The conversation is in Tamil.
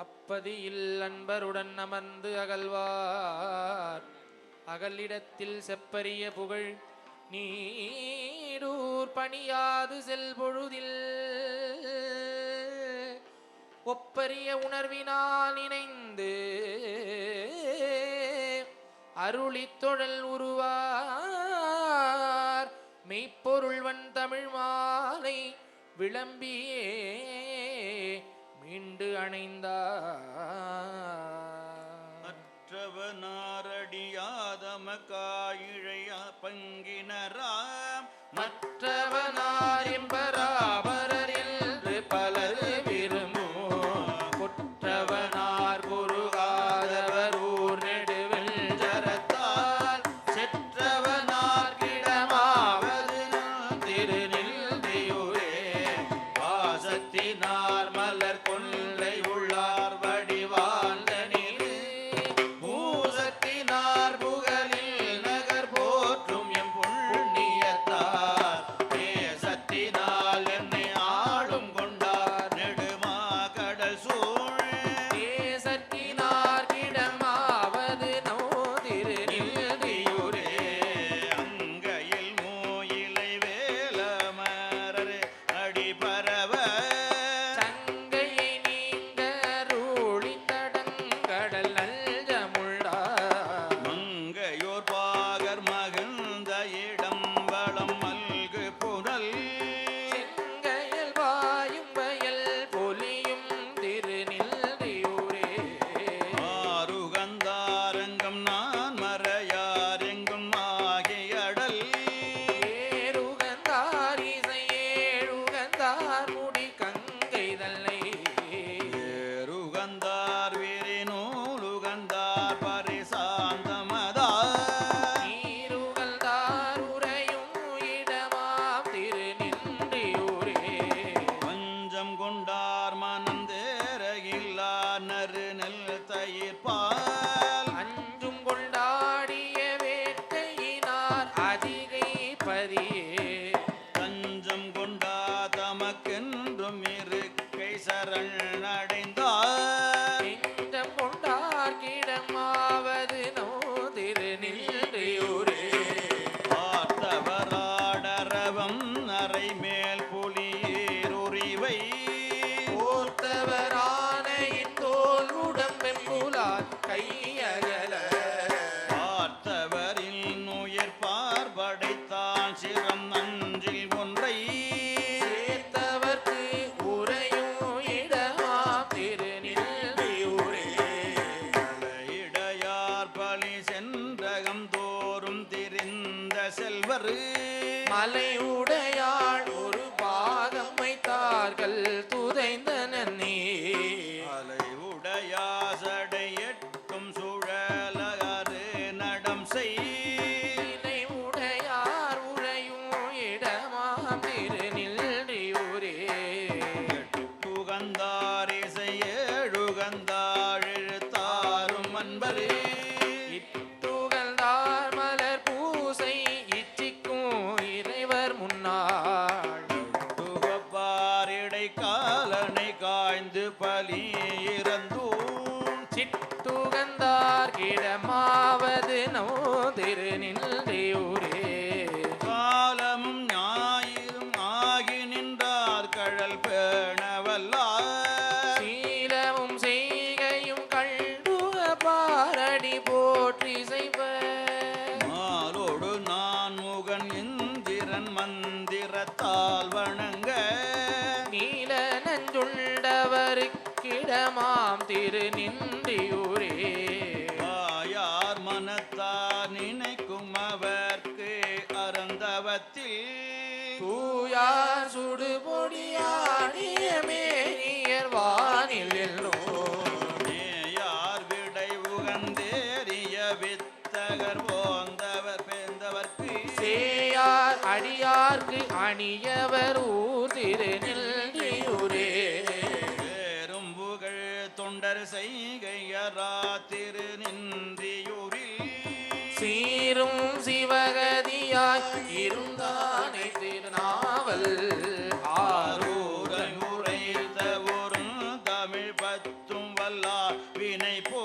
அப்பதியில் அன்பருடன் அமர்ந்து அகழ்வார் அகலிடத்தில் செப்பரிய புகழ் நீடூர் பணியாது செல்பொழுதில் ஒப்பரிய உணர்வினால் இணைந்து அருளித்தொழல் உருவார் மெய்ப்பொருள்வன் தமிழ் மாலை விளம்பியே மீண்டு அணைந்தார். மற்றவனாரடியாதமக்காயிழையா பங்கினராம் மற்றவனார் என்பராபரர் என்று பலர் விரும்பும் குற்றவனார் குருகாதவர் ஊர் நெடுவில் ஜரத்தால் செற்றவனார் கிடமாவது திருநில்தியூரே வாசத்தினார் மலர் கொன்றை உள்ளார் வடிவாழ்ந்த நீர் பூசத்தினார் புகழில் நகர் போற்றும் எம் புண்ணியத்தார் தேசத்தினால் என்னை ஆளும் கொண்டார் நெடுமா கடல் சூழ் தேசத்தினார் கிடமாவது நோ திருநில்தியூரே அங்கையில் மூயிலை வேலமரர் அடிபரவ சங்கையை நீங்க ரூழி தடங்கடல் நல்ஜமுள்ளார் மங்கையோர் பாகர் மகிழ்ந்த இடம் வளம் மல்கு புனல் செங்கையல் வாயும் வயல் பொலியும் திருநில்தியூரே ஆருகந்தாரங்கம் நான் மறையார் எங்கும் ஆகியடல் ஏறுகந்தார் இசையேழுகந்தார் முடி கங்கை தல்லை ஏறுகந்தார் விரிநூலுகந்தார் பரிசாந்தமதார் நீருகந்தார் உரையும் இடமாம் திருநின்றியூரே பஞ்சம் கொண்டார் மனந்தேரையில்லா நறு நெல் தயிர்பால் அஞ்சும் கொண்டாடிய வேட்கையினார் அதிகை பதியே தஞ்சம் கொண்டா தமக்கென்றும் இருக்கை சரண் அடைந்தார் நெஞ்சம் கொண்டார் கிடமாவது நோ திருநின்றியூரே பார்த்தவராடரவம் அறை மேல் புலியேருரிவை போர்த்தவரான இத்தோல் உடம்பெம்புலார் கையகல பார்த்தவரின் உயிர் பார்படைத்தான் சிரம் நஞ்சில் ஒன்றை சேர்த்தவர்க்கு உரையும் இடமாம் திருநின்றியூரே இடையார் பலி சென்றகம் தோறும் திரிந்த செல்வர் மலையுடையாள் ஒரு பாகம் வைத்தார்கள் துதைந்தனே அலை உடையாசடை எட்டும் சுழலகரு நடம் செய் இலை உடையார் உரையும் இடமாம் திருநின்றியூரே புகந்தார் இசையேழுகந்தார் எழுத்தாரும் அன்பரே இத்துகழ்ந்தார் மலர் பூசை இச்சிக்கும் இறைவர் முன்னாள் புகப்பாரிடை காலனை காய்ந்து பலி இறந்தூன் சித்துகந்தார் கிடமாவது நோ திருநின்றியூரே காலமும் ஞாயிறும் ஆகி நின்றார் கழல் பேணவல்லார் சீலமும் செய்கையும் கண்டுக பாரடி போற்றி செய்வ மாலோடு நான் முகன் இந்திரன் மந்திரத்தால் வணங்க நீல நஞ்சுண்டவருக்கிடமாம் திருநின்றியூரே ஆயார் மனத்தார் நினைக்கும் அவர்க்கு அறந்தவத்தில் தூயார் சுடுபொடியாடிய மேனியர் வானில் நேயார் விடை உகந்தேறிய வித்தகர் போந்தவர் பேந்தவர்க்கு சேயார் அடியார்க்கு அணியவர் ஊர் திருநின்றியூரே பேரும் புகழ் தொண்டர் செய்கையரா திருநின்றியூரில் சீரும் சிவகதியாய் இருந்தானை திருநாவல் ஆரூரன் ஆரூரன் உரைத்த ஒரு தமிழ் பத்தும் வல்லார் வினை போ